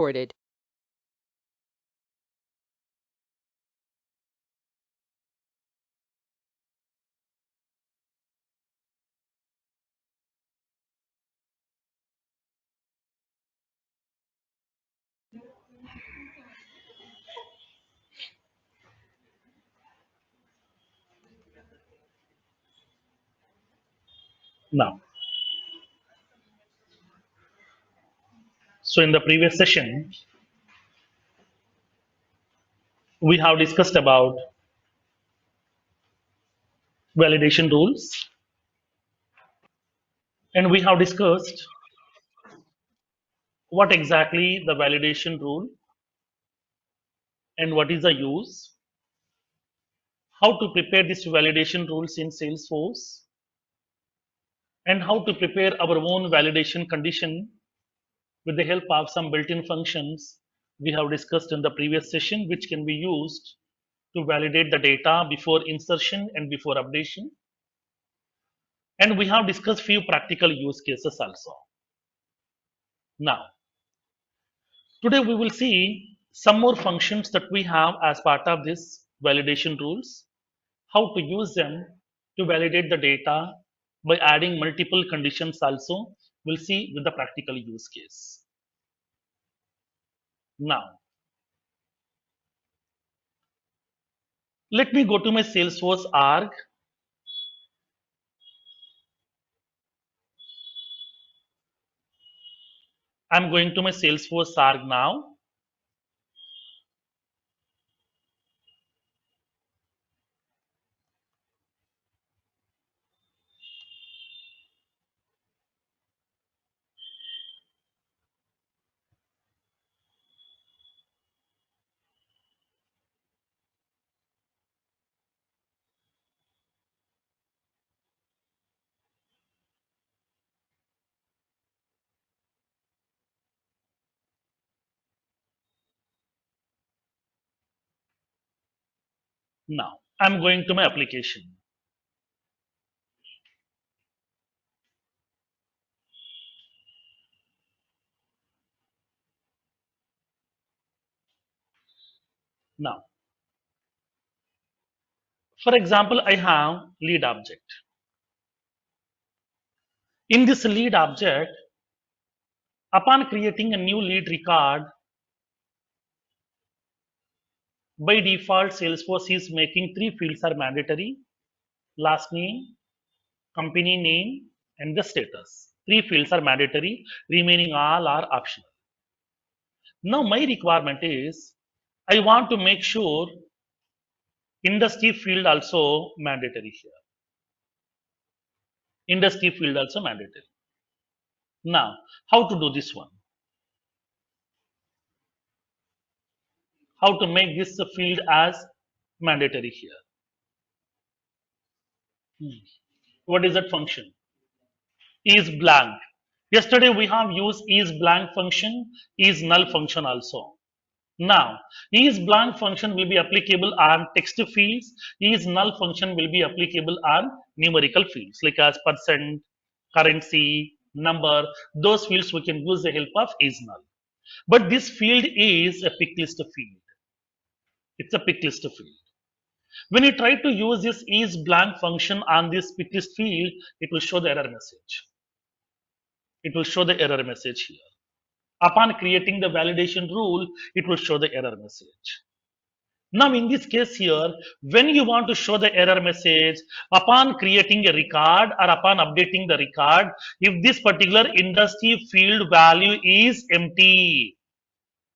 recorded. Now, so in the previous session, we have discussed about validation rules, and we have discussed what exactly the validation rule and what is the use, how to prepare these validation rules in Salesforce, and how to prepare our own validation condition with the help of some built-in functions we have discussed in the previous session, which can be used to validate the data before insertion and before updation. And we have discussed few practical use cases also. Now, today we will see some more functions that we have as part of this validation rules, how to use them to validate the data by adding multiple conditions also. We'll see with the practical use case. Now, let me go to my Salesforce org. I'm going to my Salesforce org now. Now, I'm going to my application. Now, for example, I have lead object. In this lead object, upon creating a new lead record, by default, Salesforce is making three fields are mandatory: last name, company name, and the status. Three fields are mandatory, remaining all are optional. Now, my requirement is I want to make sure industry field also mandatory here. Industry field also mandatory. Now, how to do this one? How to make this field as mandatory here? Hmm. What is that function? Is blank. Yesterday we have used is blank function, is null function also. Now, is blank function will be applicable on text fields, is null function will be applicable on numerical fields like as percent, currency, number. Those fields we can use the help of is null. But this field is a pick list field. It's a pick list field. When you try to use this is blank function on this pick list field, it will show the error message. It will show the error message here. Upon creating the validation rule, it will show the error message. Now, in this case here, when you want to show the error message, upon creating a record or upon updating the record, if this particular industry field value is empty,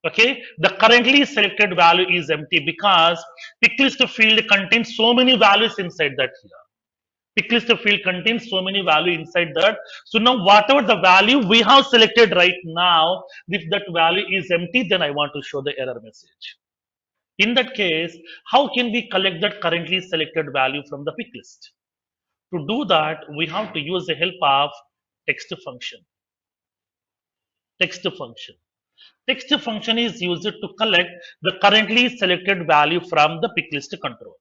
okay, the currently selected value is empty because pick list field contains so many values inside that here. Pick list field contains so many value inside that. So now whatever the value we have selected right now, if that value is empty, then I want to show the error message. In that case, how can we collect that currently selected value from the pick list? To do that, we have to use the help of text function. Text function. Text function is used to collect the currently selected value from the pick list control.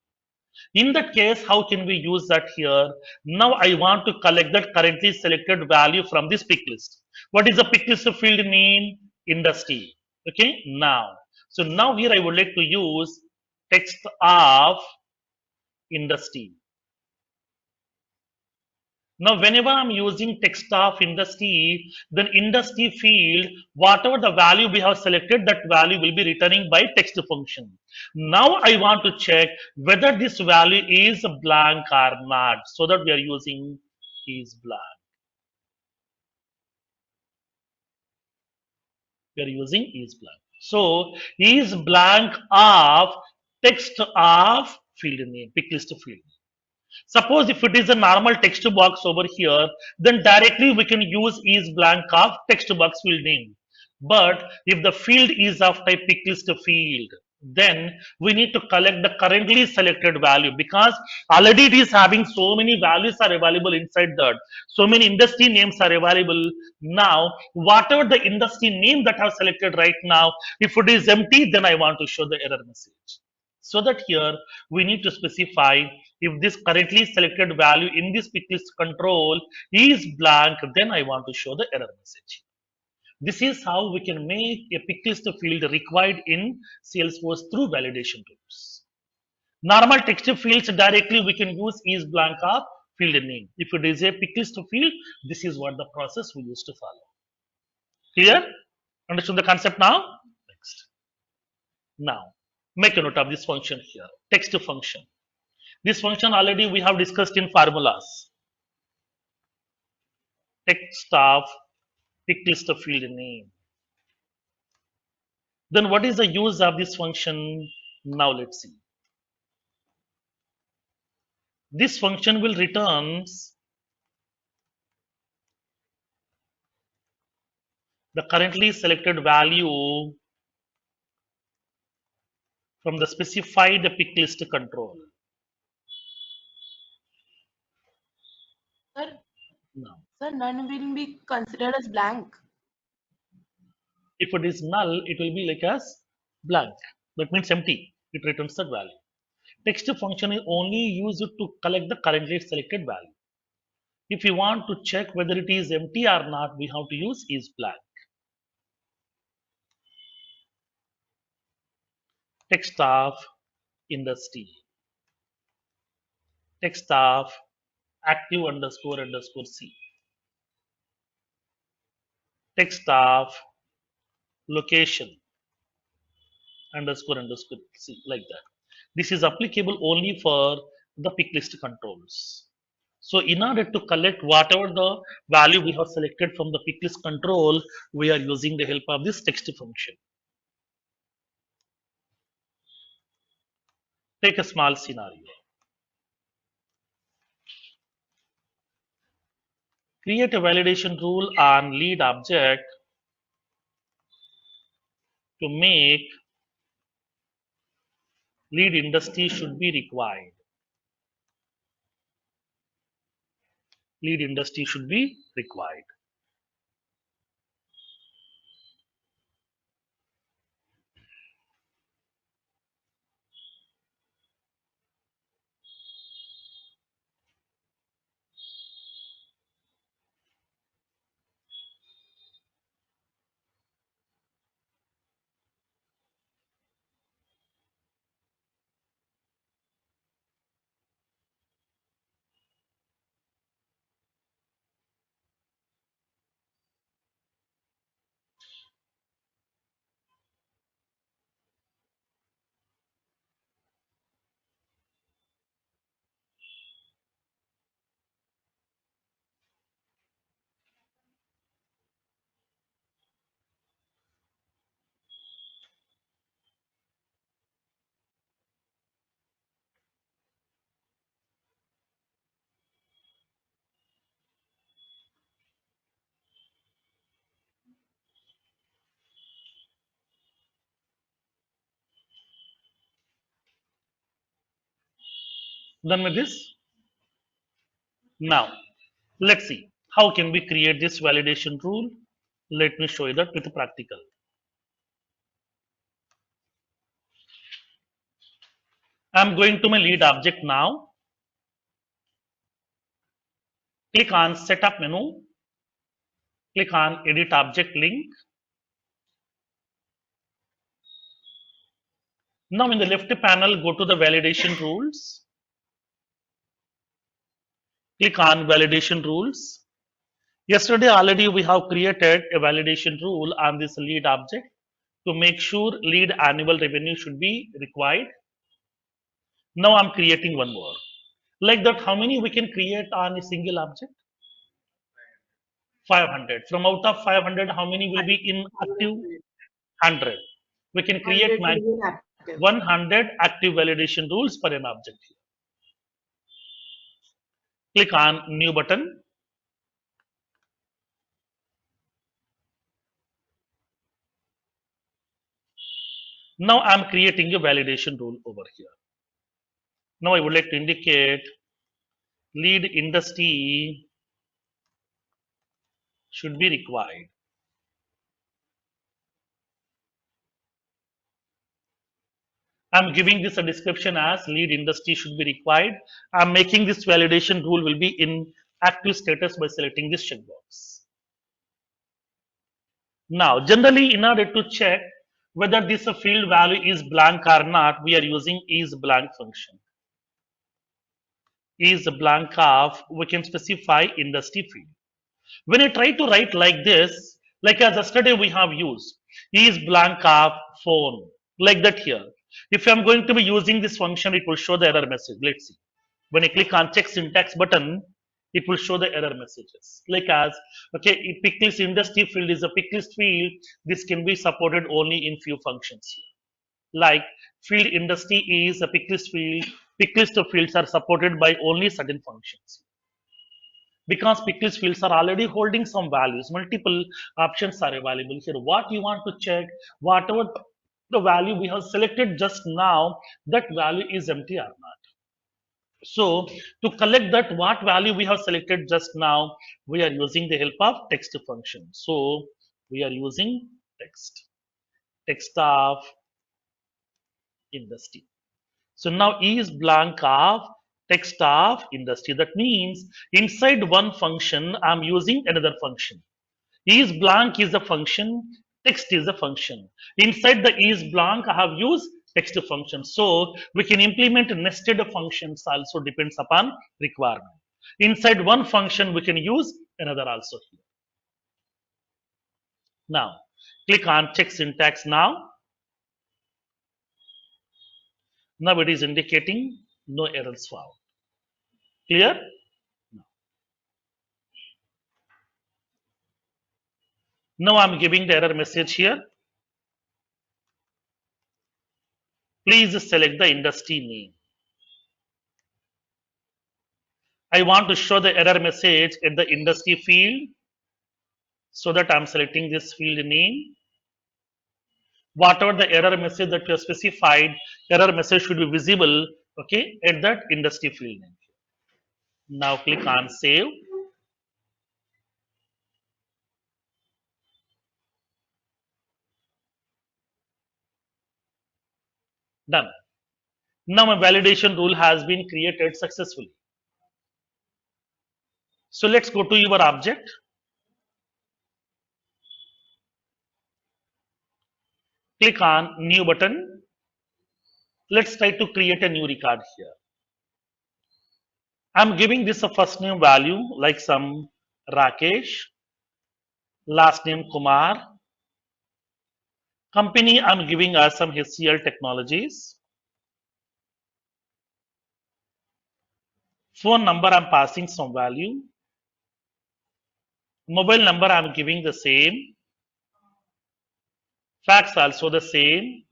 In that case, how can we use that here? Now I want to collect that currently selected value from this pick list. What is the pick list field name? Industry. Okay, now. So now here I would like to use text of industry. Now, whenever I'm using text of industry, then industry field, whatever the value we have selected, that value will be returning by text function. Now, I want to check whether this value is blank or not. So that we are using is blank. We are using is blank. So, is blank of text of field name, pick list field. Suppose if it is a normal text box over here, then directly we can use is blank of text box field name. But if the field is of type pick list field, then we need to collect the currently selected value because already it is having so many values are available inside that. So many industry names are available. Now, whatever the industry name that I have selected right now, if it is empty, then I want to show the error message. So that here we need to specify if this currently selected value in this pick list control is blank, then I want to show the error message. This is how we can make a pick list field required in Salesforce through validation tools. Normal text fields directly we can use is blank of field name. If it is a pick list field, this is what the process we used to follow. Clear? Understood the concept now? Next. Now, make a note of this function here. Text function. This function already we have discussed in formulas. Text of pick list field name. Then what is the use of this function? Now let's see. This function will return the currently selected value from the specified pick list control. Sir, Now, sir, none will be considered as blank. if it is null, it will be like as blank. That means empty. It returns that value. Text function is only used to collect the currently selected value. If you want to check whether it is empty or not, we have to use is blank. Text of industry. Text of active underscore underscore C. Text of location underscore underscore C like that. This is applicable only for the pick list controls. So in order to collect whatever the value we have selected from the pick list control, we are using the help of this text function. Take a small scenario. Create a validation rule on lead object to make lead industry should be required. Lead industry should be required. Done with this? Now, let's see how can we create this validation rule. Let me show you that with a practical. I'm going to my lead object now. Click on setup menu. Click on edit object link. Now in the left panel, go to the validation rules. Click on validation rules. Yesterday already we have created a validation rule on this lead object to make sure lead annual revenue should be required. Now I'm creating one more. Like that, how many we can create on a single object? 500. From out of 500, how many will be inactive? 100. We can create 100 will be inactive. 100 active validation rules per an object. Click on new button. Now I'm creating a validation rule over here. Now I would like to indicate lead industry should be required. I'm giving this a description as lead industry should be required. I'm making this validation rule will be in active status by selecting this checkbox. Now, generally, in order to check whether this field value is blank or not, we are using is blank function. Is blank of, we can specify industry field. When I try to write like this, like as yesterday we have used, is blank of phone, like that here. If I'm going to be using this function, it will show the error message. Let's see. When I click on check syntax button, it will show the error messages. Like as, okay, if picklist industry field is a picklist field, this can be supported only in few functions here. Like field industry is a picklist field, picklist fields are supported by only certain functions. Because picklist fields are already holding some values, multiple options are available here. What you want to check, whatever the value we have selected just now, that value is empty or not. So to collect that what value we have selected just now, we are using the help of text function. So we are using text of industry. So now is blank of text of industry. That means inside one function, I'm using another function. Is blank is a function, text is a function. Inside the is blank, I have used text function. So we can implement nested functions also depends upon requirement. Inside one function, we can use another also here. Now, click on check syntax now. Now it is indicating no errors found. Clear? Now I'm giving the error message here. Please select the industry name. I want to show the error message at the industry field, so that I'm selecting this field name. Whatever the error message that you have specified, error message should be visible, okay, at that industry field name. Now click on save. Done. Now my validation rule has been created successfully. So let's go to your object. Click on new button. Let's try to create a new record here. I'm giving this a first name value like some Rakesh, last name Kumar. Company I'm giving us some HCL Technologies. Phone number I'm passing some value. Mobile number I'm giving the same. Fax also the same.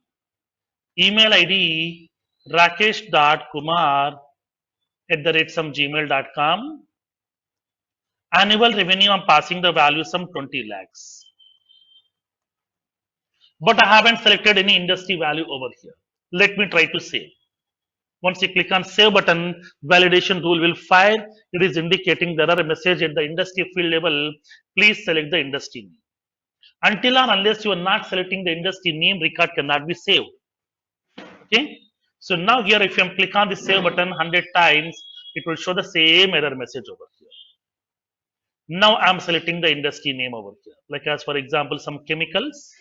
Email ID rakesh.kumar@some gmail.com. Annual revenue I'm passing the value some 20 lakhs. But I haven't selected any industry value over here. Let me try to save. Once you click on save button, validation rule will fire. It is indicating there are a message at the industry field level. Please select the industry name. Until or unless you are not selecting the industry name, record cannot be saved. Okay. So now here, if you click on the save button 100 times, it will show the same error message over here. Now I'm selecting the industry name over here. Like as for example, some chemicals.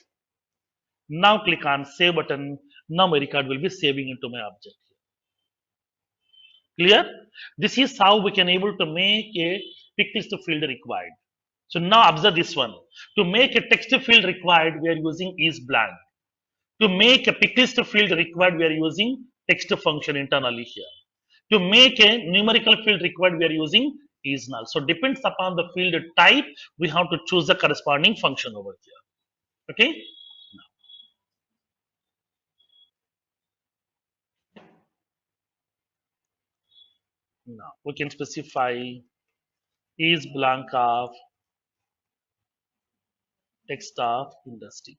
Now click on save button. Now my record will be saving into my object. Clear? This is how we can able to make a text field required. So now observe this one. To make a text field required, we are using is blank. To make a text field required, we are using text function internally here. To make a numerical field required, we are using is null. So depends upon the field type, we have to choose the corresponding function over here. Okay? Now we can specify is blank of text of industry.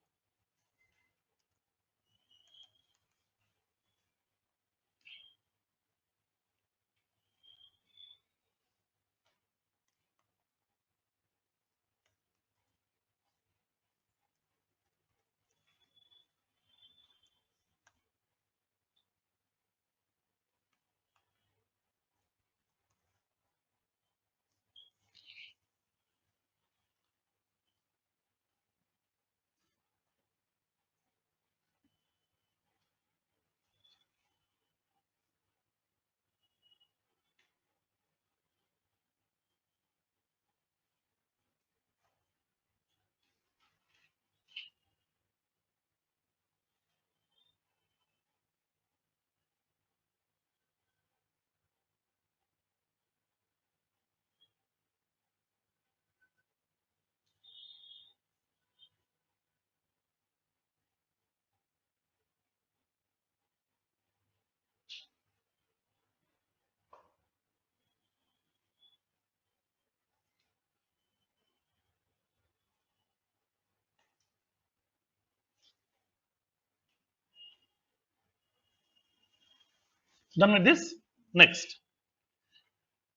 Done with this? Next.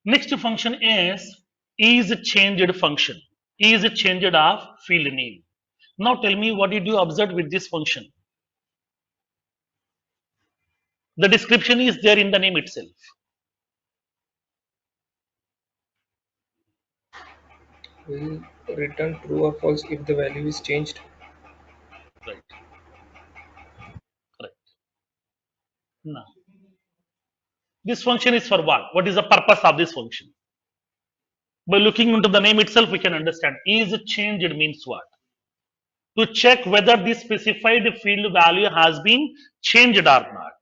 Next function is changed function. Is changed of field name. Now tell me what did you observe with this function? The description is there in the name itself. Will return true or false if the value is changed. Right. Correct. Now, this function is for what? What is the purpose of this function? By looking into the name itself, we can understand. Is changed means what? To check whether the specified field value has been changed or not.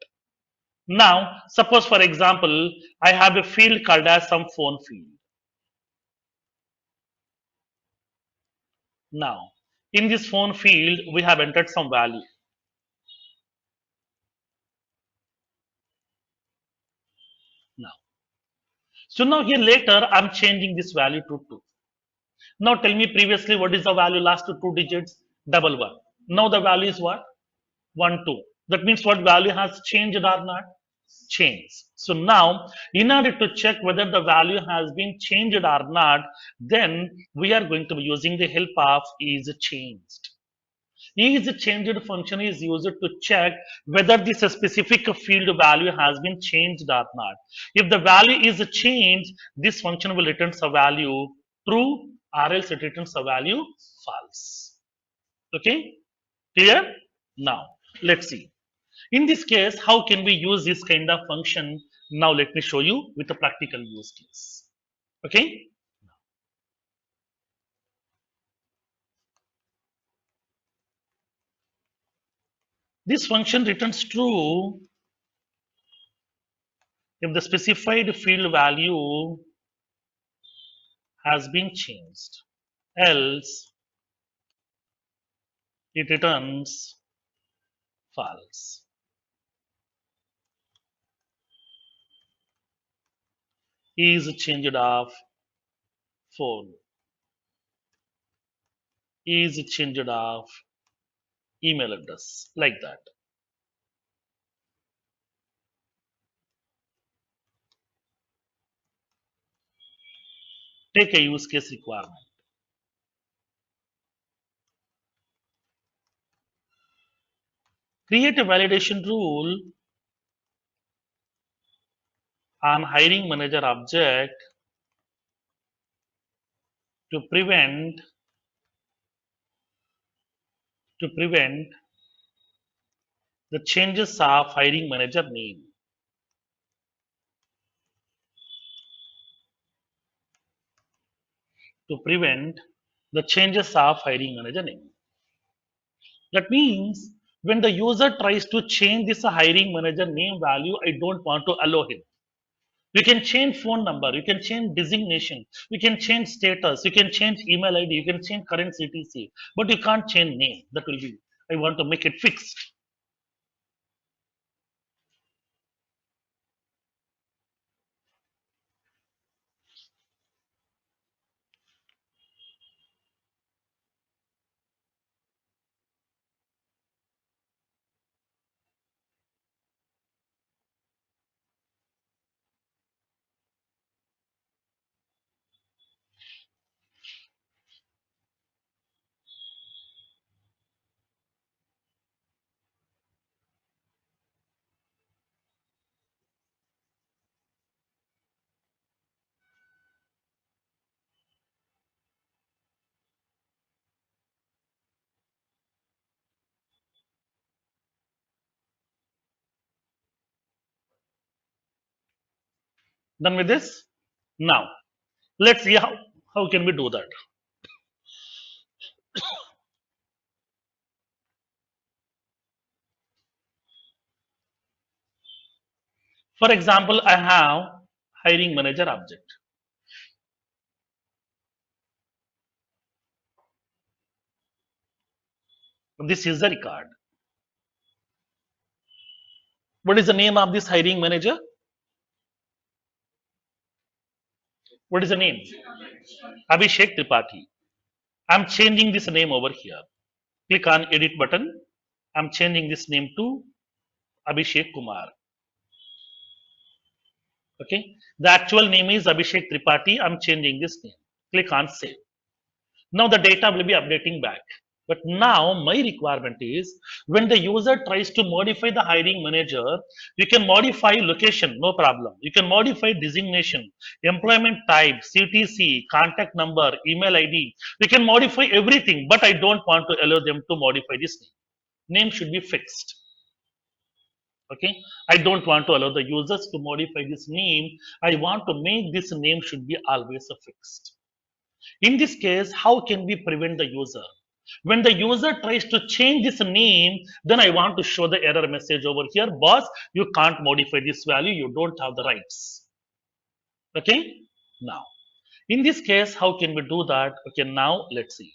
Now, suppose for example, I have a field called as some phone field. Now, in this phone field, we have entered some value. Now, so now here later, I'm changing this value to 2. Now tell me previously what is the value last to 2 digits? Double one. Now the value is what? 1, 2. That means what value has changed or not? Changed. So now, in order to check whether the value has been changed or not, then we are going to be using the help of is changed. Is changed function is used to check whether this specific field value has been changed or not. If the value is changed, this function will return a value true or else it returns a value false. Okay, clear? Now let's see. In this case, how can we use this kind of function? Now let me show you with a practical use case. Okay. This function returns true if the specified field value has been changed. Else it returns false. Is changed of phone. Is changed of email address. Like that. Take a use case requirement. Create a validation rule on hiring manager object to prevent the changes of hiring manager name. To prevent the changes of hiring manager name. That means when the user tries to change this hiring manager name value, I don't want to allow him. You can change phone number, you can change designation, you can change status, you can change email ID, you can change current CTC, but you can't change name. That will be, I want to make it fixed. Done with this? Now, let's see how can we do that. For example, I have hiring manager object. This is the record. What is the name of this hiring manager? What is the name? Abhishek Tripathi. I'm changing this name over here. Click on edit button. I'm changing this name to Abhishek Kumar. Okay. The actual name is Abhishek Tripathi. I'm changing this name. Click on save. Now the data will be updating back. But now my requirement is when the user tries to modify the hiring manager, you can modify location, no problem. You can modify designation, employment type, CTC, contact number, email ID. You can modify everything, but I don't want to allow them to modify this name. Name should be fixed. Okay, I don't want to allow the users to modify this name. I want to make this name should be always a fixed. In this case, how can we prevent the user? When the user tries to change this name, then I want to show the error message over here. Boss, you can't modify this value. You don't have the rights. Okay. Now, in this case, how can we do that? Okay. Now, let's see.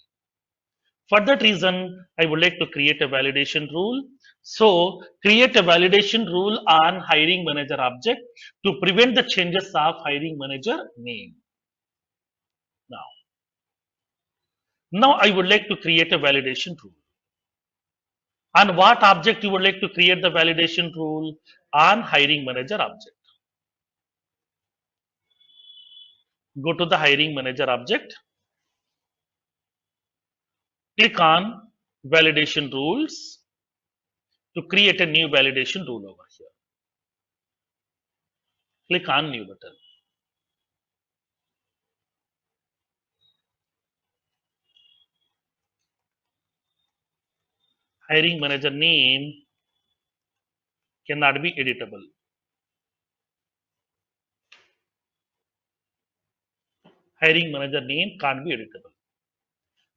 For that reason, I would like to create a validation rule. So, create a validation rule on hiring manager object to prevent the changes of hiring manager name. Now I would like to create a validation rule. On what object you would like to create the validation rule? On hiring manager object. Go to the hiring manager object. Click on validation rules to create a new validation rule over here. Click on new button. Hiring manager name cannot be editable. Hiring manager name can't be editable.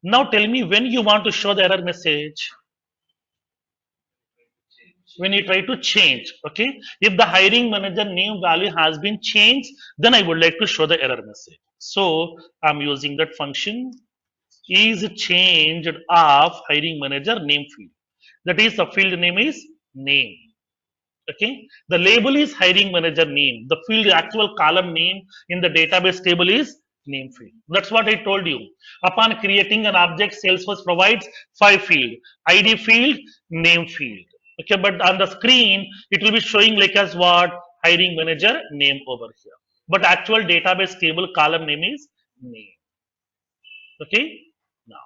Now tell me when you want to show the error message. When you try to change, okay? If the hiring manager name value has been changed, then I would like to show the error message. So I'm using that function is changed of hiring manager name field. That is the field name is name. Okay, the label is hiring manager name. The field actual column name in the database table is name field. That's what I told you. Upon creating an object, Salesforce provides 5 field: ID field, name field. Okay, but on the screen it will be showing like as what? Hiring manager name over here. But actual database table column name is name. Okay, now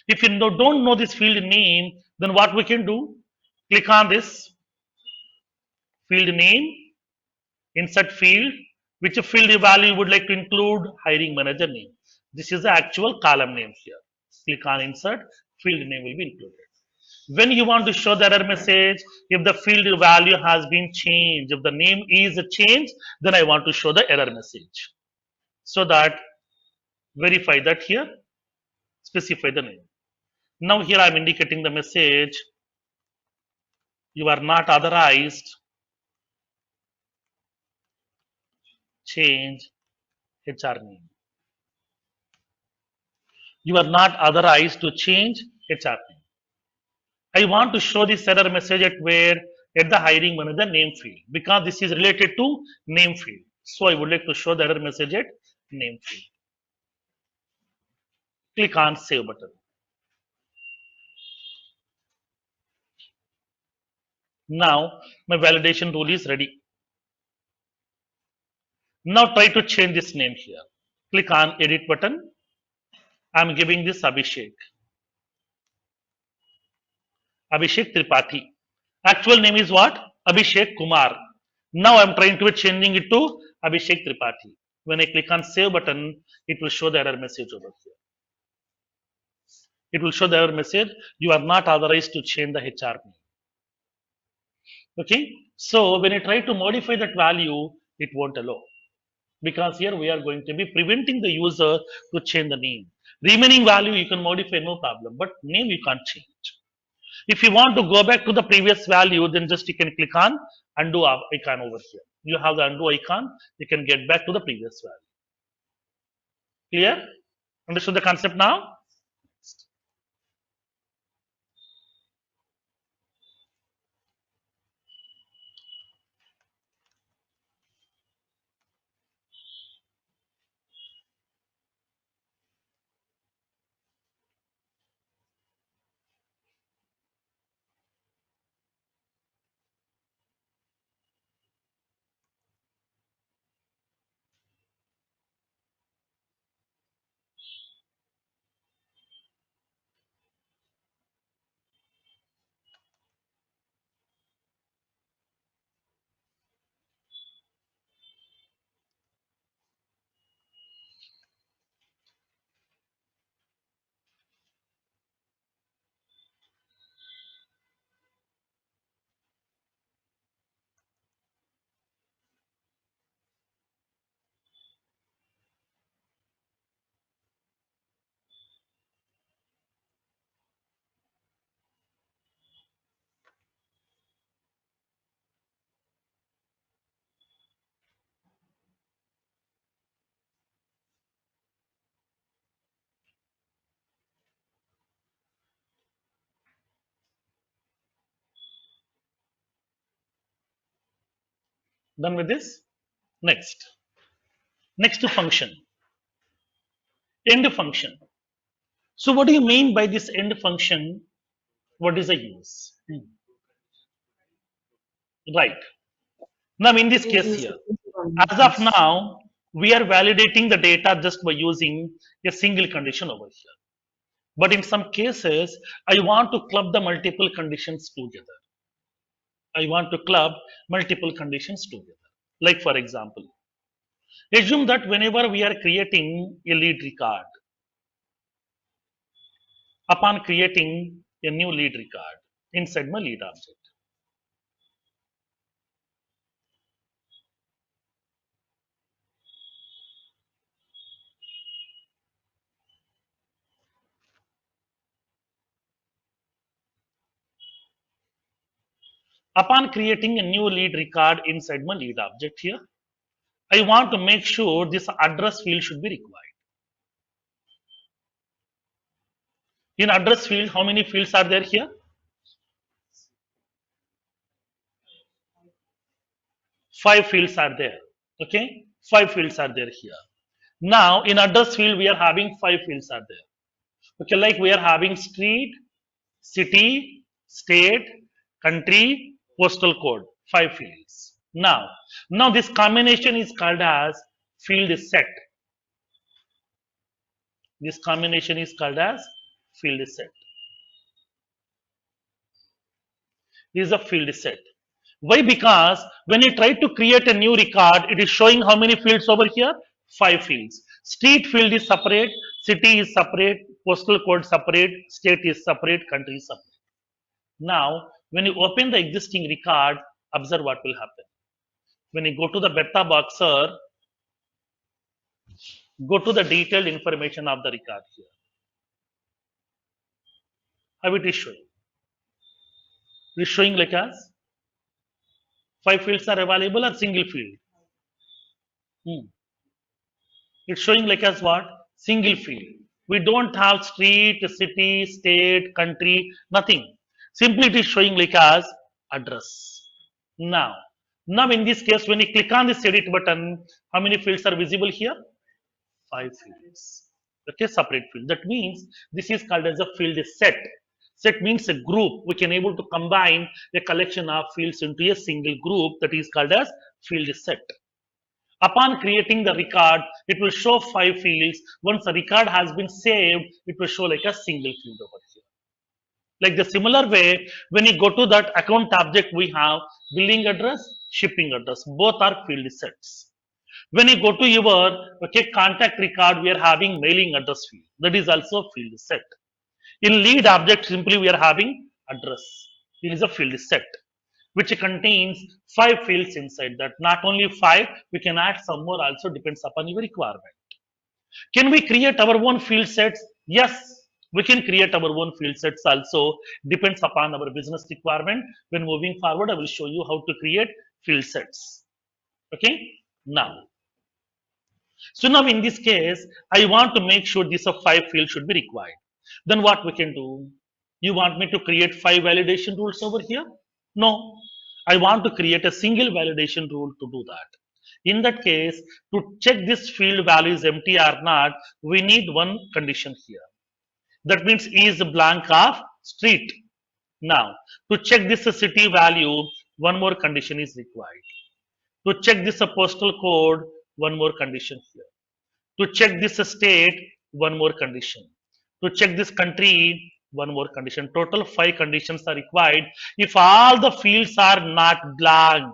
if you don't know this field name, then what we can do? Click on this field name, insert field, which field value you would like to include? Hiring manager name. This is the actual column name here. Click on insert, field name will be included. When you want to show the error message, if the field value has been changed, if the name is changed, then I want to show the error message. So that verify that here, specify the name. Now here I'm indicating the message, you are not authorized, change HR name. You are not authorized to change HR name. I want to show this error message at where? At the hiring manager name field, because this is related to name field. So I would like to show the error message at name field. Click on save button. Now my validation rule is ready. Now try to change this name here. Click on edit button. I'm giving this Abhishek. Abhishek Tripathi. Actual name is what? Abhishek Kumar. Now I'm trying to changing it to Abhishek Tripathi. When I click on save button, it will show the error message over here. It will show the error message. You are not authorized to change the HR name. Okay. So when I try to modify that value, it won't allow. Because here we are going to be preventing the user to change the name. Remaining value you can modify, no problem, but name you can't change. If you want to go back to the previous value, then just you can click on undo icon over here. You have the undo icon, you can get back to the previous value. Clear? Understood the concept now? Done with this? Next. Next function. End function. So what do you mean by this end function? What is the use? Right. Now in this case Use here, the as of now, we are validating the data just by using a single condition over here. But in some cases, I want to club the multiple conditions together. I want to club multiple conditions together. Like for example, assume that whenever we are creating a lead record, upon creating a new lead record inside my lead object, upon creating a new lead record inside my lead object here, I want to make sure this address field should be required. In address field, how many fields are there here? 5 fields are there. Okay, 5 fields are there here. Now in address field, we are having 5 fields are there. Okay, like we are having street, city, state, country, postal code, 5 fields. Now this combination is called as field set. This combination is called as field set. This is a field set. Why? Because when you try to create a new record, it is showing how many fields over here? 5 fields. Street field is separate, city is separate, postal code separate, state is separate, country is separate. Now, when you open the existing record, observe what will happen. When you go to the beta boxer, go to the detailed information of the record here. How it is showing? It is showing like as 5 fields are available or single field. It's showing like as what? Single field. We don't have street, city, state, country, nothing. Simply it is showing like as address. Now in this case, when you click on this edit button, how many fields are visible here? 5 fields. Okay, separate field. That means this is called as a field set. Set means a group. We can able to combine a collection of fields into a single group that is called as field set. Upon creating the record, it will show 5 fields. Once the record has been saved, it will show like a single field over here. Like the similar way, when you go to that account object, we have billing address, shipping address. Both are field sets. When you go to your contact record, we are having mailing address field. That is also field set. In lead object, simply we are having address. It is a field set which contains 5 fields inside that. Not only 5, we can add some more also, depends upon your requirement. Can we create our own field sets? Yes, we can create our own field sets also, depends upon our business requirement. When moving forward, I will show you how to create field sets. Okay, so now in this case, I want to make sure these 5 fields should be required. Then what we can do? You want me to create 5 validation rules over here? No, I want to create a single validation rule to do that. In that case, to check this field value is empty or not, we need one condition here. That means is blank of street. Now, to check this city value, one more condition is required. To check this postal code, one more condition here. To check this state, one more condition. To check this country, one more condition. Total 5 conditions are required. If all the fields are not blank,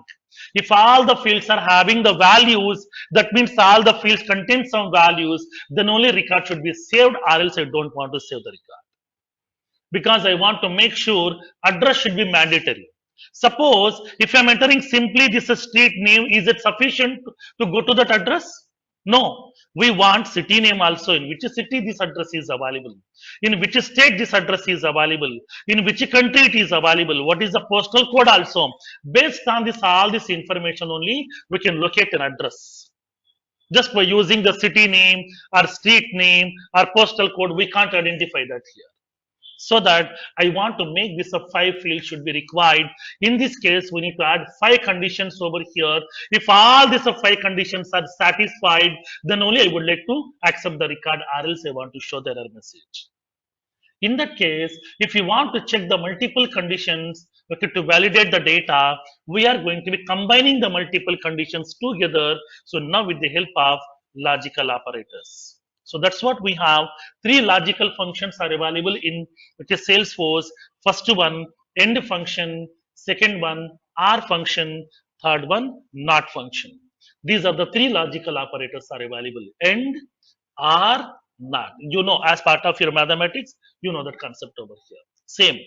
if all the fields are having the values, that means all the fields contain some values, then only record should be saved, or else I don't want to save the record. Because I want to make sure address should be mandatory. Suppose if I'm entering simply this street name, is it sufficient to go to that address? No, we want city name also. In which city this address is available, in which state this address is available, in which country it is available, what is the postal code also. Based on this, all this information only, we can locate an address. Just by using the city name or street name or postal code, we can't identify that here. So that I want to make this 5 field should be required. In this case, we need to add 5 conditions over here. If all these 5 conditions are satisfied, then only I would like to accept the record, or else I want to show the error message. In that case, if you want to check the multiple conditions to validate the data, we are going to be combining the multiple conditions together. So now with the help of logical operators. So that's what we have. 3 logical functions are available in Salesforce. First one, end function. Second one, or function. Third one, not function. These are the 3 logical operators are available. End, or, not. You know, as part of your mathematics, you know that concept over here. Same.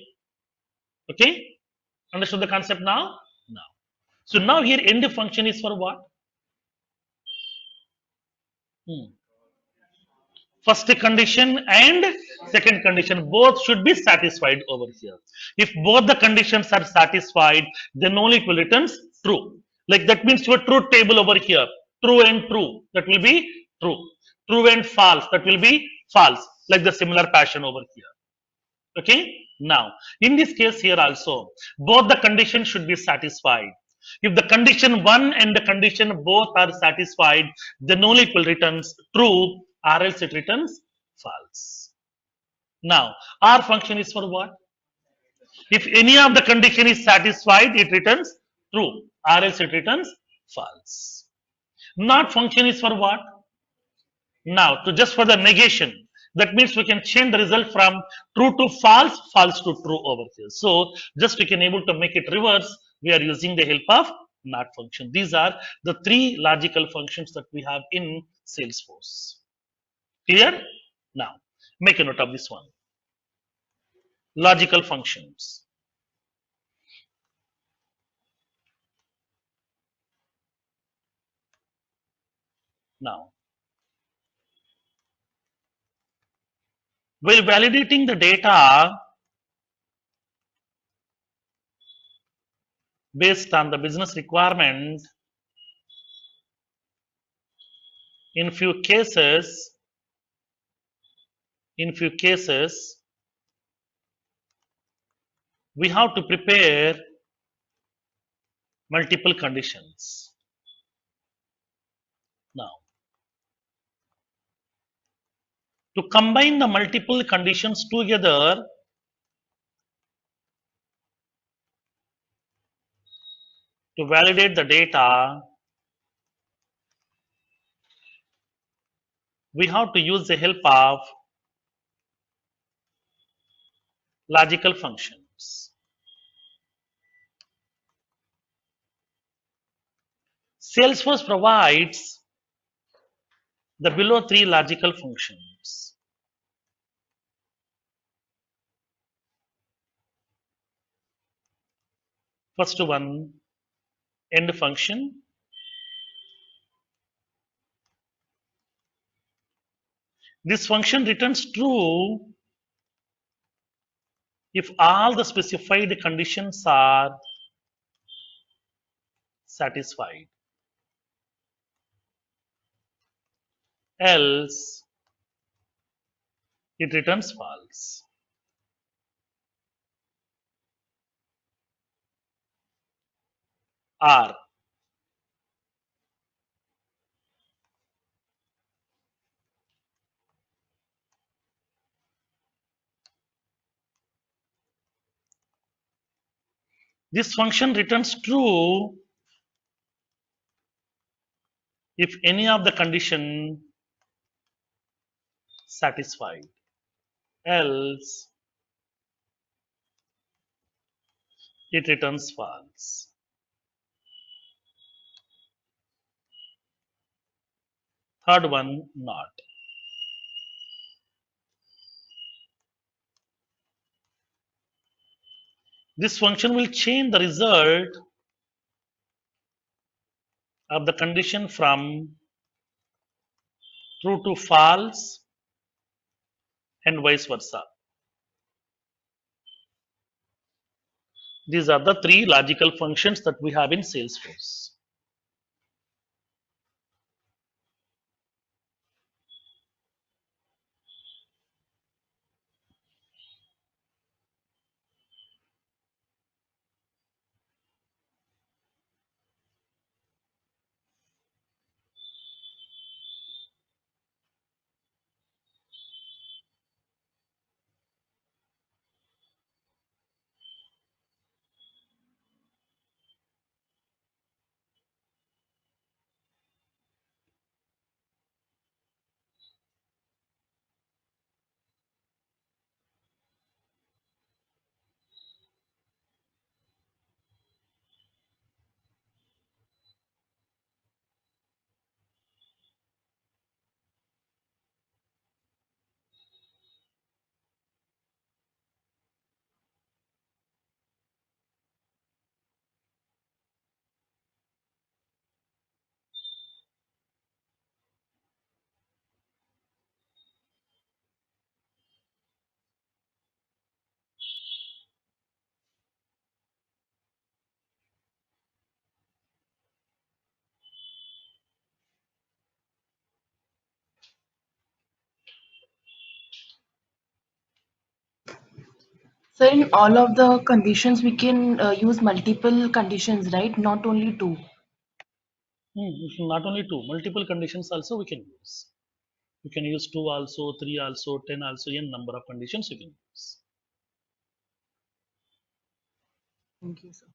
Okay? Understood the concept now? Now. So now here end function is for what? First condition and second condition both should be satisfied over here. If both the conditions are satisfied, then only it will return true. Like that means your truth table over here, true and true, that will be true. True and false, that will be false. Like the similar fashion over here. Okay. Now, in this case here also, both the conditions should be satisfied. If the condition 1 and the condition both are satisfied, then only it will return true, or else it returns false. Now, our function is for what? If any of the condition is satisfied, it returns true, or else it returns false. Not function is for what? Now, to just for the negation. That means we can change the result from true to false, false to true over here. So, just we can able to make it reverse. We are using the help of not function. These are the 3 logical functions that we have in Salesforce. Clear? Now, make a note of this one. Logical functions. Now, while validating the data based on the business requirement, in few cases, in few cases, we have to prepare multiple conditions. Now, to combine the multiple conditions together, to validate the data, we have to use the help of logical functions. Salesforce provides the below three logical functions. First one, end function. This function returns true if all the specified conditions are satisfied. Else, it returns false. R. This function returns true if any of the condition satisfied. Else, it returns false. Third one, not. This function will change the result of the condition from true to false and vice versa. These are the three logical functions that we have in Salesforce. So in all of the conditions, we can use multiple conditions, right? Not only two. Not only two, multiple conditions also we can use. You can use 2 also, 3 also, 10 also, n number of conditions you can use. Thank you, sir.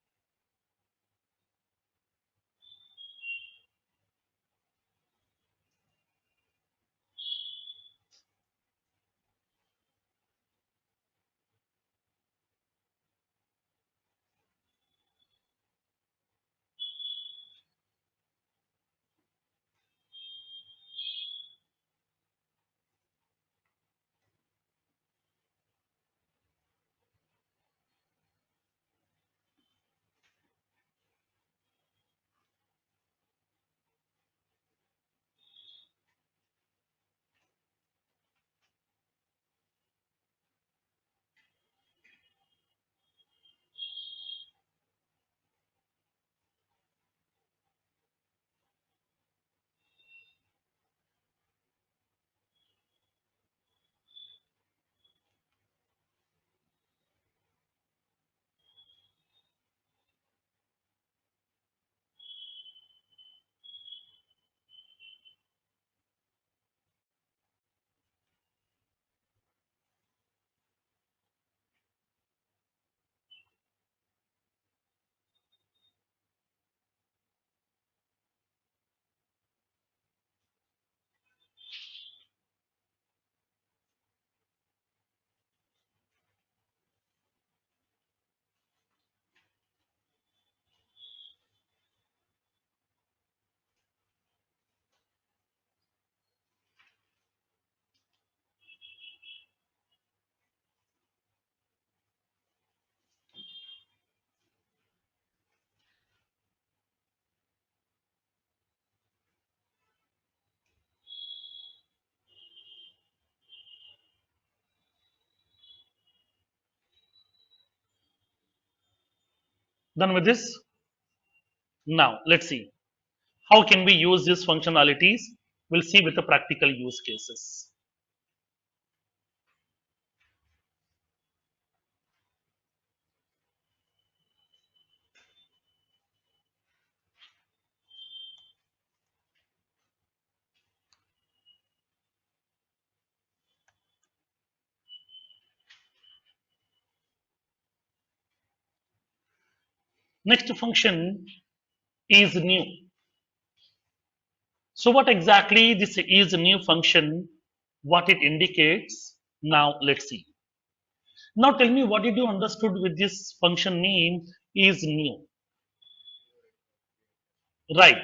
Done with this? Now, let's see. How can we use these functionalities? We'll see with the practical use cases. Next function is new. So what exactly this is a new function, what it indicates? Now let's see. Now tell me what did you understood with this function name is new, right?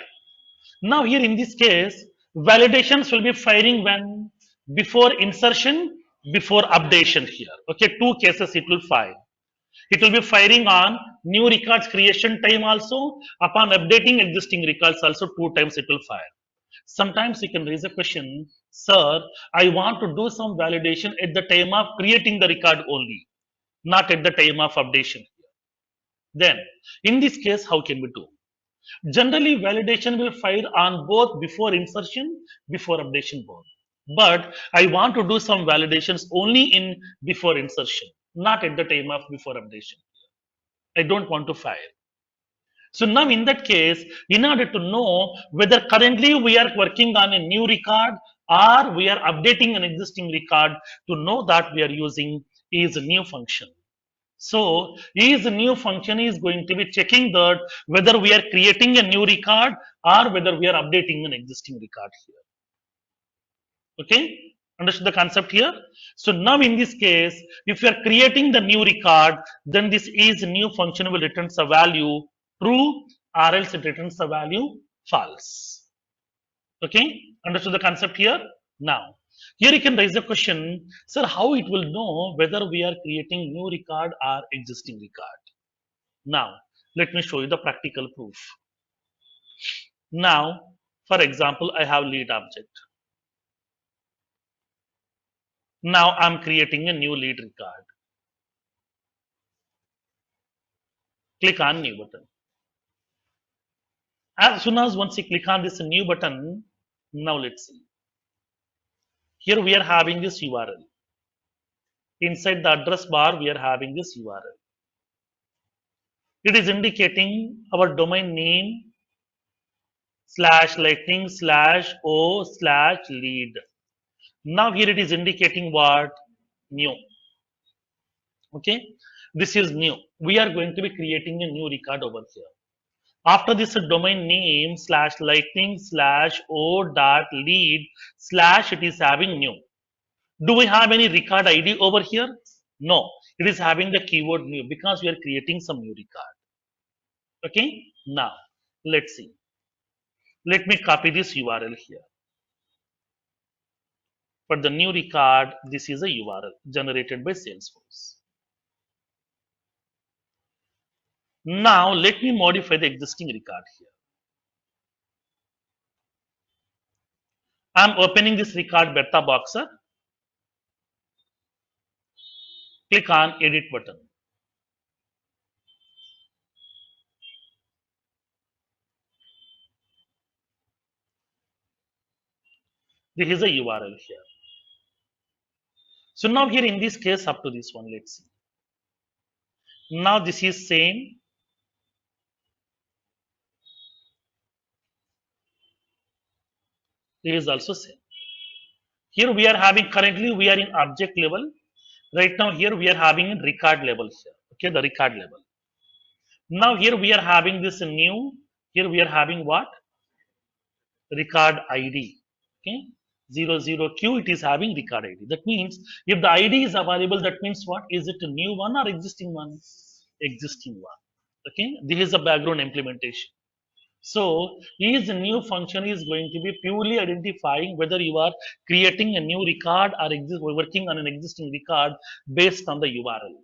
Now here in this case, validations will be firing when before insertion, before updation here. Okay, two cases it will fire. It will be firing on new records creation time also. Upon updating existing records also two times it will fire. Sometimes you can raise a question, sir, I want to do some validation at the time of creating the record only, not at the time of updation. Then, in this case, how can we do? Generally, validation will fire on both before insertion, before updation both. But I want to do some validations only in before insertion, not at the time of before updation. I don't want to fire. So now in that case, in order to know whether currently we are working on a new record or we are updating an existing record, to know that we are using is a new function. So is a new function is going to be checking that whether we are creating a new record or whether we are updating an existing record here. Okay, understood the concept here? So now in this case, if you are creating the new record, then this is new function will return a value true or else it returns the value false. Okay, understood the concept here? Now, here you can raise the question, sir, how it will know whether we are creating new record or existing record? Now, let me show you the practical proof. Now, for example, I have lead object. Now I'm creating a new lead record. Click on new button. As soon as once you click on this new button, now let's see. Here we are having this URL. Inside the address bar, we are having this URL. It is indicating our domain name slash lightning slash o slash lead. Now here it is indicating what? New. Okay, this is new. We are going to be creating a new record over here. After this domain name slash lightning slash o dot lead slash it is having new. Do we have any record ID over here? No, it is having the keyword new because we are creating some new record. Okay, now let's see. Let me copy this URL here. For the new record, this is a URL generated by Salesforce. Now let me modify the existing record here. I'm opening this record beta boxer. Click on edit button. This is a URL here. So now here in this case up to this one, let's see. Now this is same. This is also same. Here we are having currently we are in object level. Right now here we are having in record level here. Okay, the record level. Now here we are having this new. Here we are having what? Record ID. Okay, 00Q it is having record ID. That means if the ID is available, that means what? Is it a new one or existing one? Existing one. Okay, this is a background implementation. So is new function is going to be purely identifying whether you are creating a new record or working on an existing record based on the URL.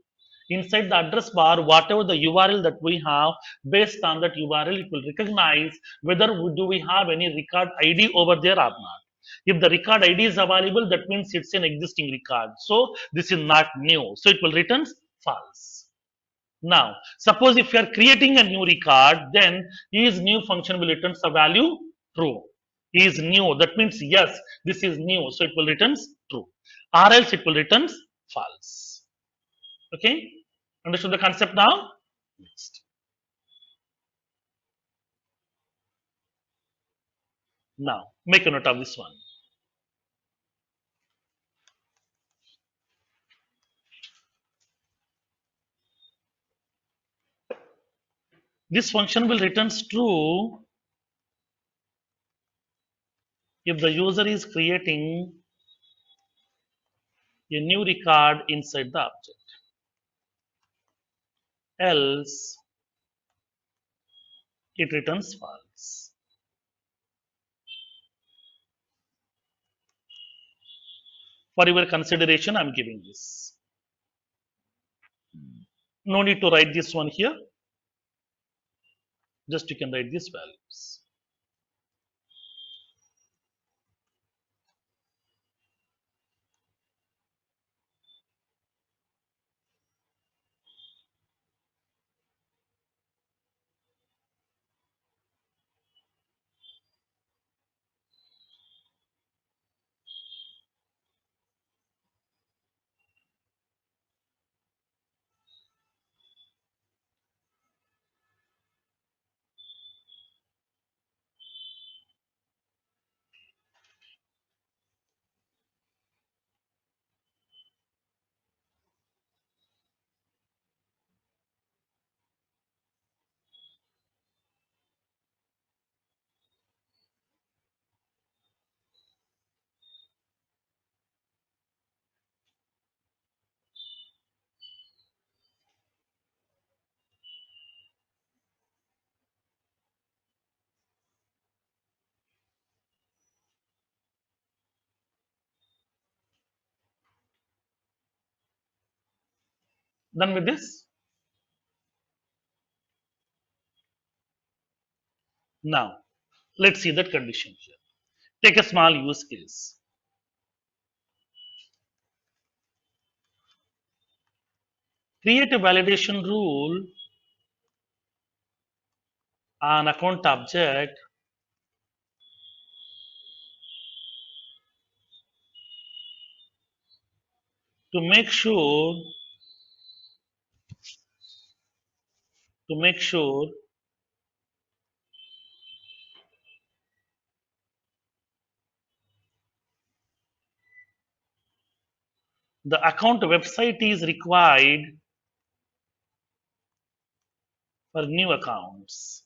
Inside the address bar, whatever the URL that we have, based on that URL, it will recognize whether do we have any record ID over there or not. If the record ID is available, that means it's an existing record. So this is not new. So it will return false. Now, suppose if you are creating a new record, then is new function will return the value true. Is new. That means yes, this is new, so it will return true. Or else it will return false. Okay, understood the concept now? Next. Now, make a note of this one. This function will return true if the user is creating a new record inside the object. Else, it returns false. For your consideration, I'm giving this. No need to write this one here. Just you can write these values. Done with this? Now, let's see that condition here. Take a small use case. Create a validation rule on account object to make sure the account website is required for new accounts.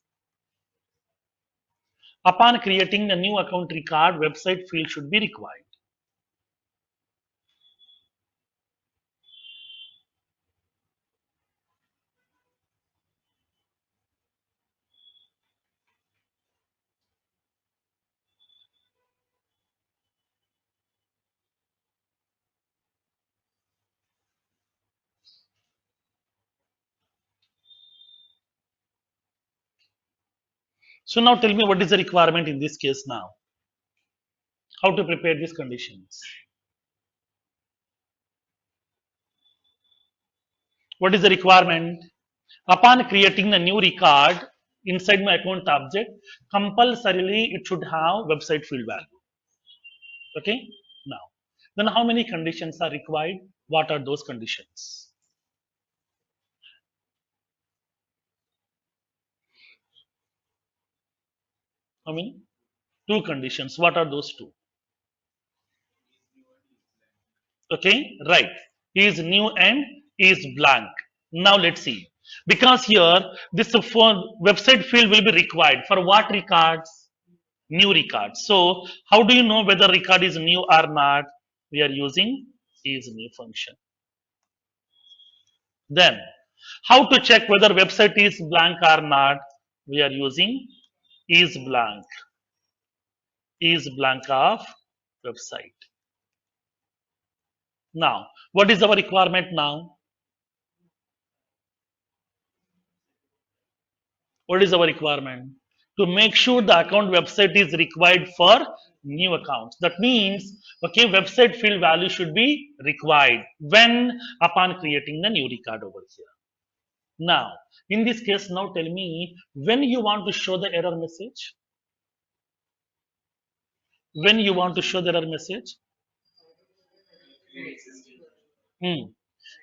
Upon creating a new account record, website field should be required. So now tell me what is the requirement in this case now? How to prepare these conditions? What is the requirement? Upon creating a new record inside my account object, compulsorily it should have website field value. Okay? Now, then how many conditions are required? What are those conditions? How many? Two conditions. What are those two? Okay, right. Is new and is blank. Now let's see. Because here this website field will be required for what records? New records. So how do you know whether record is new or not? We are using is new function. Then how to check whether website is blank or not? We are using is blank of website. Now, what is our requirement now? What is our requirement? To make sure the account website is required for new accounts. That means, okay, website field value should be required when upon creating the new record over here. Now, in this case, now tell me when you want to show the error message. When you want to show the error message. Hmm.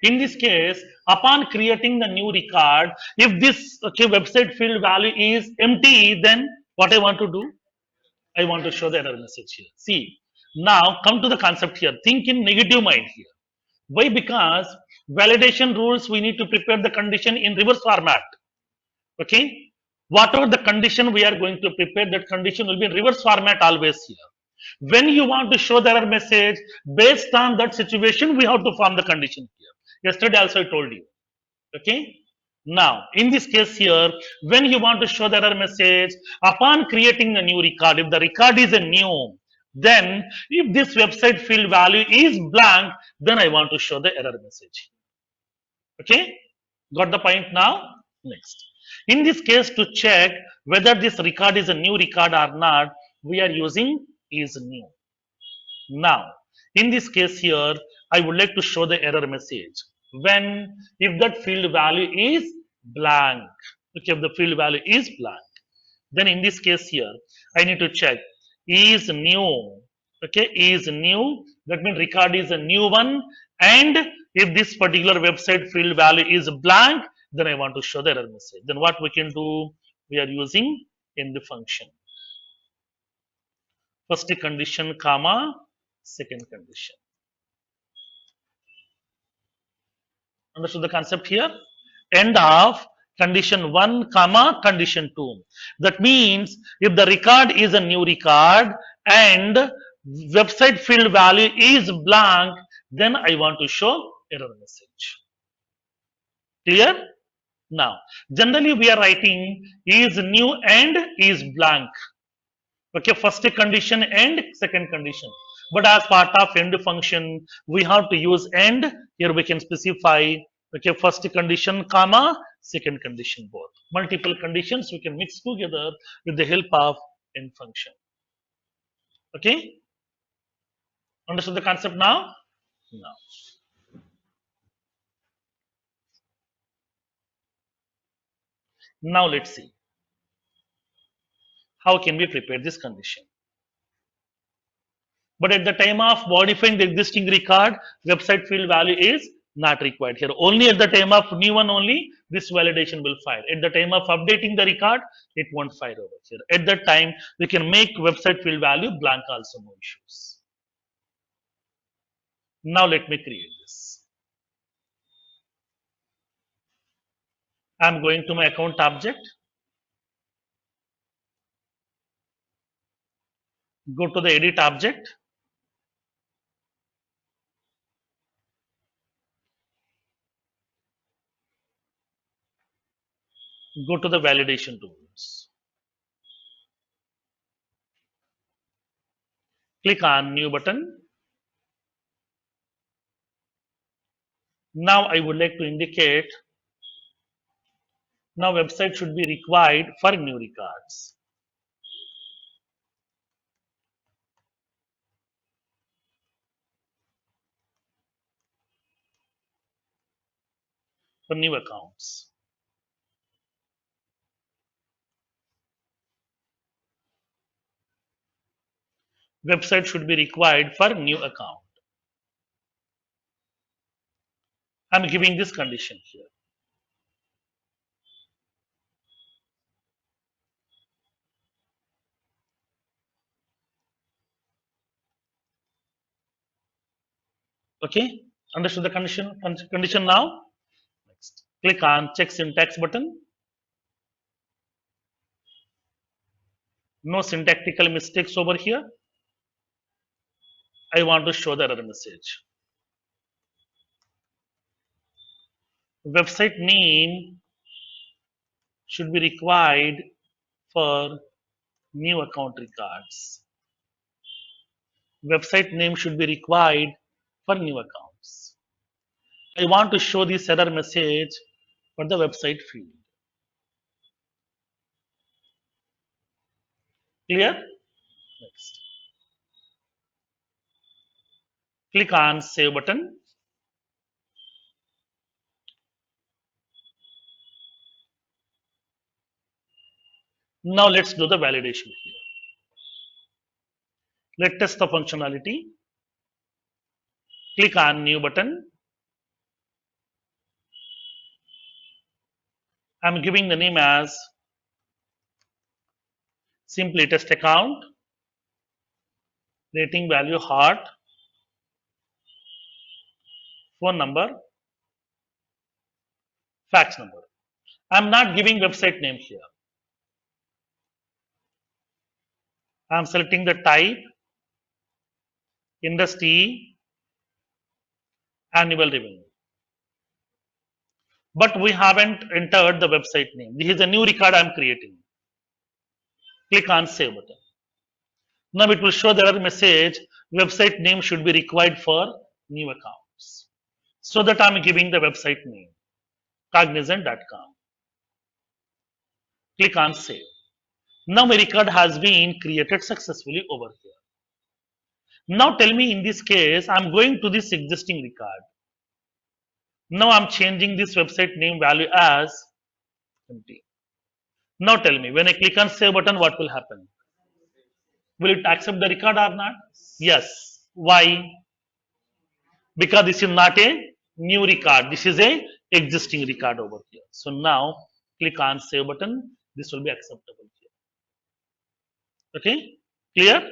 In this case, upon creating the new record, if this website field value is empty, then what I want to do? I want to show the error message here. See, now come to the concept here. Think in negative mind here. Why? Because validation rules, we need to prepare the condition in reverse format. Okay. Whatever the condition we are going to prepare, that condition will be in reverse format always here. When you want to show the error message, based on that situation, we have to form the condition here. Yesterday also I told you. Okay. Now, in this case here, when you want to show the error message, upon creating a new record, if the record is a new, then if this website field value is blank, then I want to show the error message. Okay. Got the point now? Next. In this case, to check whether this record is a new record or not, we are using is new. Now, in this case here, I would like to show the error message. When, if that field value is blank, okay, if the field value is blank, then in this case here, I need to check is new, okay, is new, that means record is a new one, and if this particular website field value is blank, then I want to show the error message. Then what we can do, we are using in the function. First condition, comma, second condition. Understood the concept here? End of condition 1 comma condition 2. That means if the record is a new record and website field value is blank, then I want to show error message. Clear? Now, generally we are writing is new and is blank. Okay, first condition and second condition. But as part of end function, we have to use end. Here we can specify, okay, first condition, comma, second condition both. Multiple conditions we can mix together with the help of end function. Okay? Understood the concept now? Now. Now let's see. How can we prepare this condition? But at the time of modifying the existing record, website field value is not required here. Only at the time of new one only, this validation will fire. At the time of updating the record, it won't fire over here. At that time, we can make website field value blank also, no issues. Now let me create this. I'm going to my account object. Go to the edit object. Go to the validation tools. Click on new button. Now I would like to indicate now website should be required for new records. For new accounts. Website should be required for new account. I'm giving this condition here. Okay, understood the condition now? Next, click on check syntax button. No syntactical mistakes over here. I want to show the error message. Website name should be required for new account records. Website name should be required for new accounts. I want to show this error message for the website field. Clear? Next. Click on save button. Now let's do the validation here. Let's test the functionality. Click on new button. I'm giving the name as simply test account, rating value heart, phone number, fax number. I'm not giving website name here. I'm selecting the type, industry, annual revenue. But we haven't entered the website name. This is a new record I'm creating. Click on save button. Now it will show the error message, website name should be required for new accounts. So that I'm giving the website name, cognizant.com. Click on save. Now my record has been created successfully over here. Now tell me, in this case, I'm going to this existing record. Now I'm changing this website name value as empty. Now tell me, when I click on save button, what will happen? Will it accept the record or not? Yes. Why? Because this is not a new record. This is a existing record over here. So now click on save button. This will be acceptable here. Okay? Clear?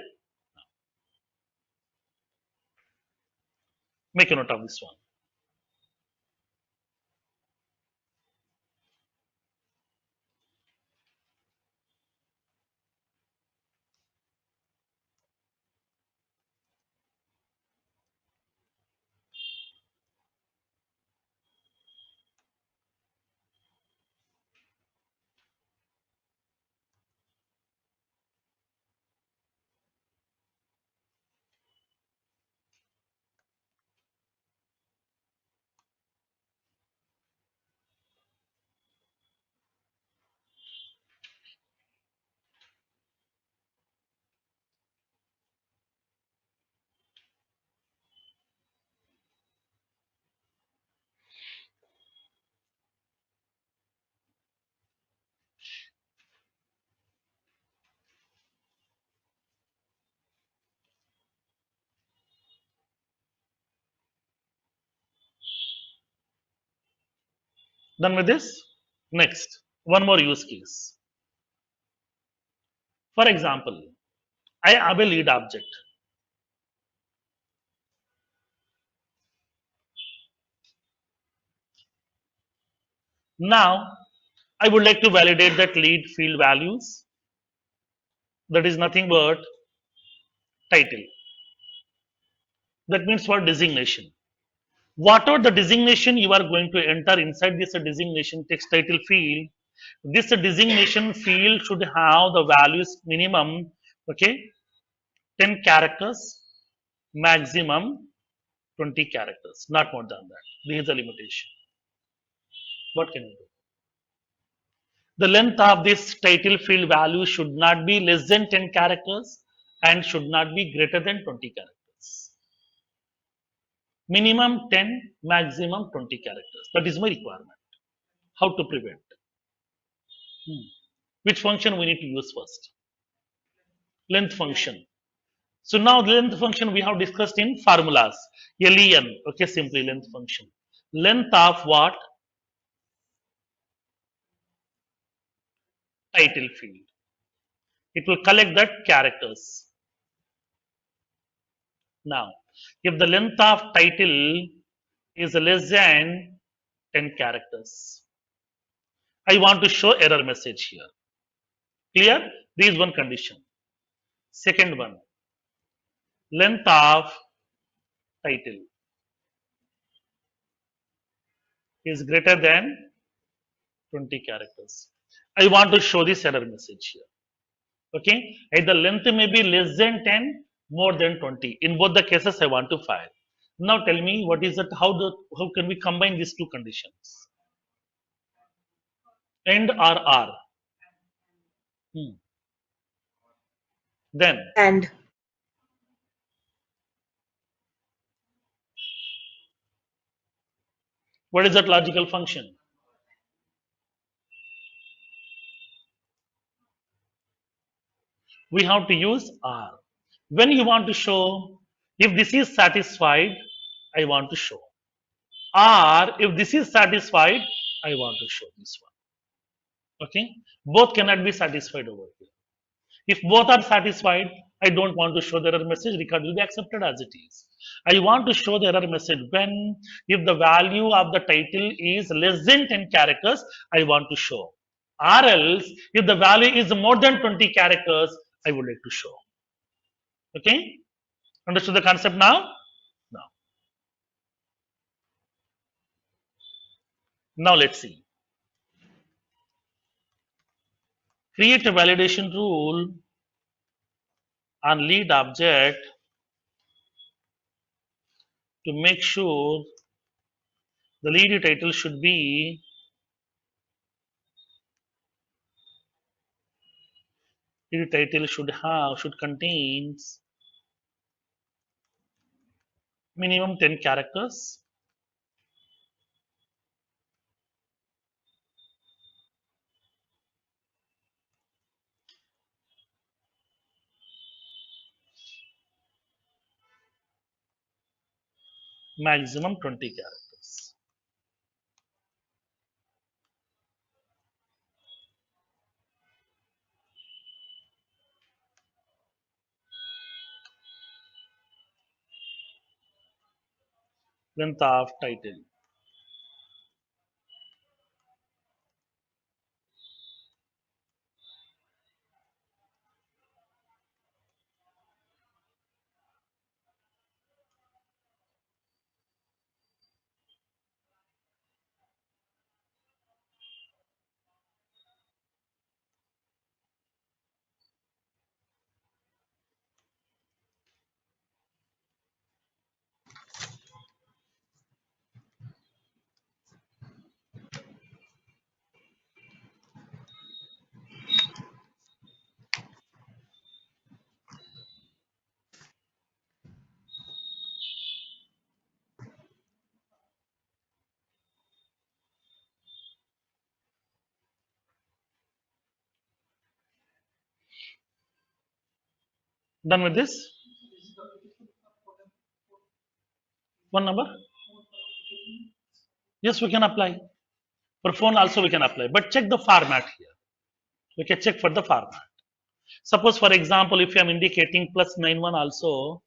Make a note of this one. Done with this? Next, one more use case. For example, I have a lead object. Now, I would like to validate that lead field values. That is nothing but title. That means for designation. Whatever the designation you are going to enter inside this designation text title field, this designation field should have the values minimum, okay, 10 characters, maximum 20 characters, not more than that. This is the limitation. What can you do? The length of this title field value should not be less than 10 characters and should not be greater than 20 characters. Minimum 10, maximum 20 characters. That is my requirement. How to prevent? Which function we need to use first? Length function. So now the length function we have discussed in formulas. LEN, okay, simply length function. Length of what? Title field. It will collect that characters. Now, if the length of title is less than 10 characters, I want to show error message here. Clear? This is one condition. Second one, length of title is greater than 20 characters. I want to show this error message here. Okay, either length may be less than 10, more than 20. In both the cases, I want to file. Now tell me, what is it? How can we combine these two conditions? And or are. Then And what is that logical function? we have to use are. When you want to show if this is satisfied, I want to show. Or if this is satisfied, I want to show this one. Okay? Both cannot be satisfied over here. If both are satisfied, I don't want to show the error message. Record will be accepted as it is. I want to show the error message when, if the value of the title is less than 10 characters, I want to show. Or else, if the value is more than 20 characters, I would like to show. Okay? Understood the concept now? Now. Now let's see. Create a validation rule on lead object to make sure the lead title should be lead title should contains minimum 10 characters, maximum 20 characters. Length of title. Done with this? One number? Yes, we can apply. For phone also we can apply. But check the format here. We can check for the format. Suppose for example, if I am indicating plus 91 also,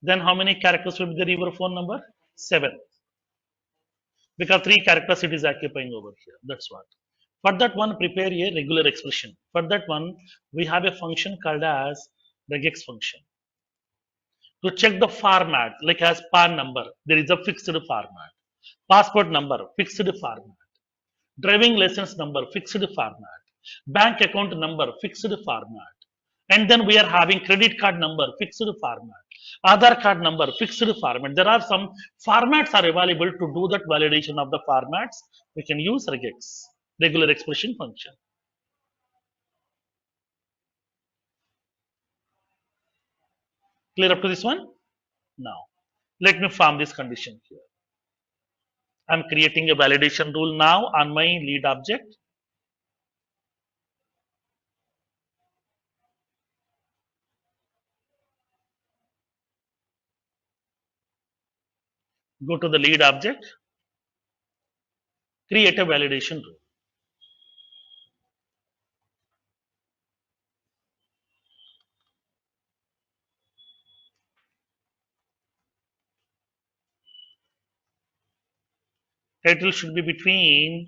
then how many characters will be there in your phone number? 7. Because 3 characters it is occupying over here. That's what. For that one, prepare a regular expression. For that one, we have a function called as regex function. To check the format, like as PAN number, there is a fixed format. Passport number, fixed format. Driving license number, fixed format. Bank account number, fixed format. And then we are having credit card number, fixed format. Aadhaar card number, fixed format. There are some formats are available to do that validation of the formats. We can use regex, regular expression function. Clear up to this one? Now, let me form this condition here. I'm creating a validation rule now on my lead object. Go to the lead object, create a validation rule. Title should be between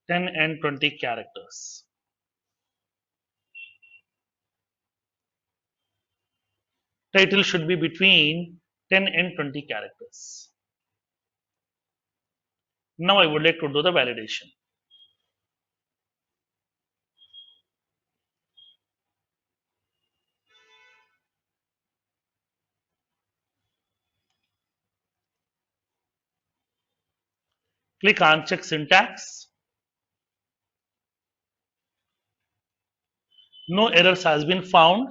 10 and 20 characters. Title should be between 10 and 20 characters. Now I would like to do the validation. Click on check syntax. No errors has been found.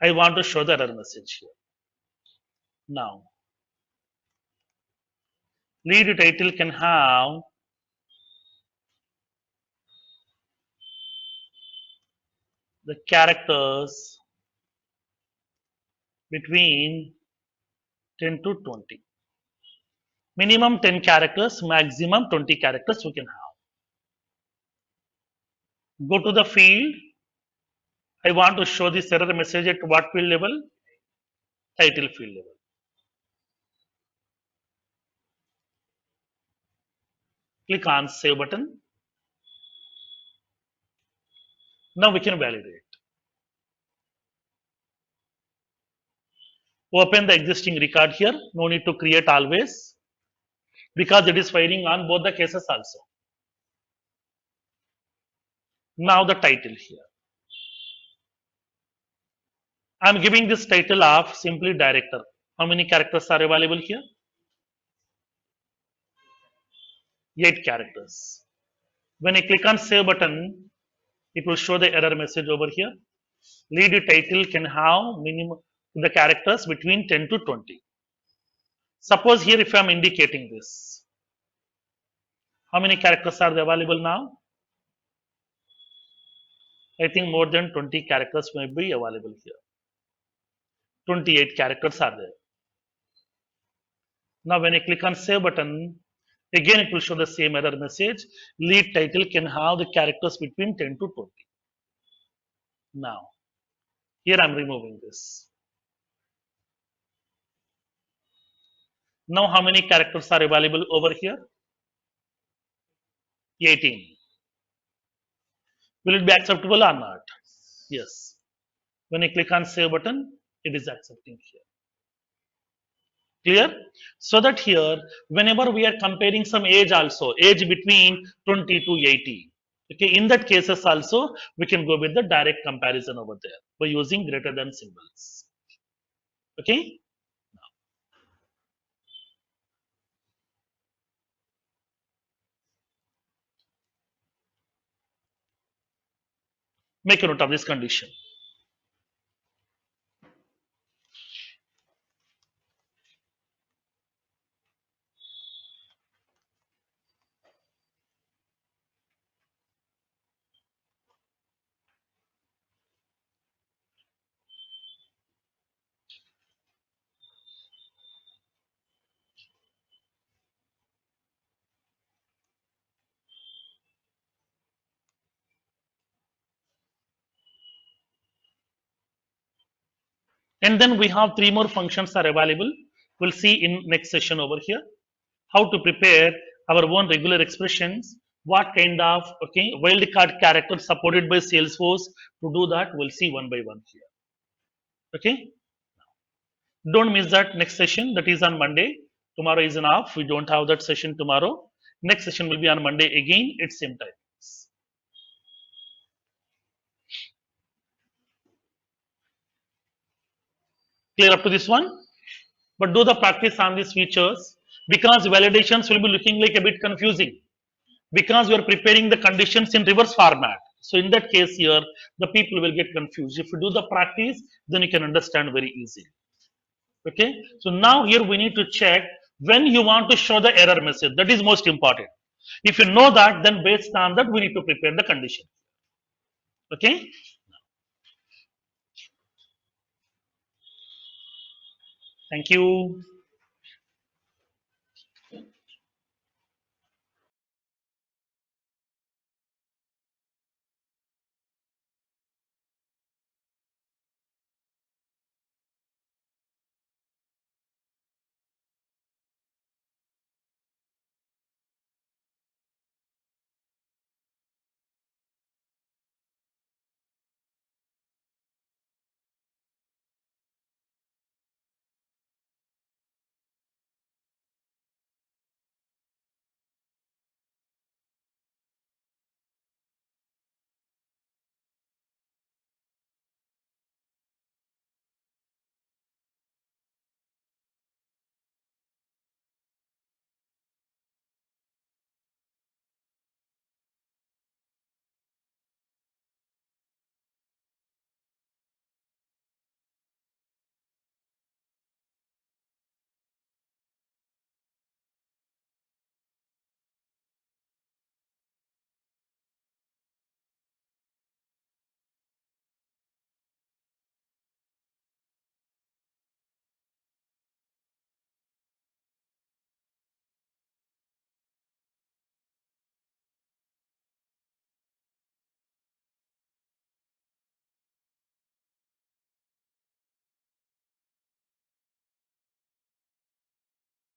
I want to show the error message here. Now, lead title can have the characters between 10 to 20. Minimum 10 characters, maximum 20 characters we can have. Go to the field. I want to show this error message at what field level? Title field level. Click on save button. Now we can validate. Open the existing record here. No need to create always because it is firing on both the cases also. Now the title here. I am giving this title of simply director. How many characters are available here? 8 characters. When I click on save button, it will show the error message over here. Lead title can have minimum the characters between 10 to 20. Suppose here if I am indicating this, how many characters are available now? I think more than 20 characters may be available here. 28 characters are there. Now when I click on save button, again it will show the same error message. Lead title can have the characters between 10 to 20. Now, here I am removing this. Now how many characters are available over here? 18. Will it be acceptable or not? Yes. When I click on save button, it is accepting here. Clear? So that here, whenever we are comparing some age also, age between 20 to 80. Okay, in that cases also, we can go with the direct comparison over there by using greater than symbols. Okay? Make a note of this condition. And then we have 3 more functions are available. We'll see in next session over here. How to prepare our own regular expressions, what kind of wildcard character supported by Salesforce. To do that, we'll see one by one here. Okay, don't miss that next session, that is on Monday. Tomorrow is an off, we don't have that session tomorrow. Next session will be on Monday again at same time. Clear up to this one? But do the practice on these features because validations will be looking like a bit confusing because you are preparing the conditions in reverse format. So in that case here, the people will get confused. If you do the practice, then you can understand very easily. Okay. So now here we need to check when you want to show the error message. That is most important. If you know that, then based on that, we need to prepare the condition. Okay. Thank you.